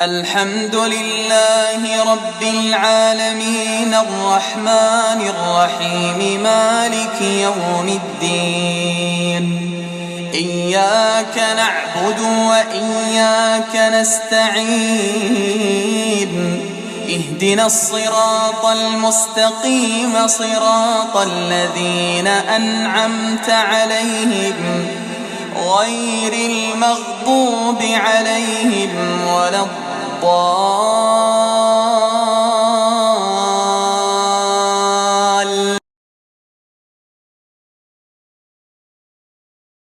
الحمد لله رب العالمين الرحمن الرحيم مالك يوم الدين. إياك نعبد وإياك نستعين. اهدنا الصراط المستقيم صراط الذين أنعمت عليهم غير المغضوب عليهم ولا الضالين.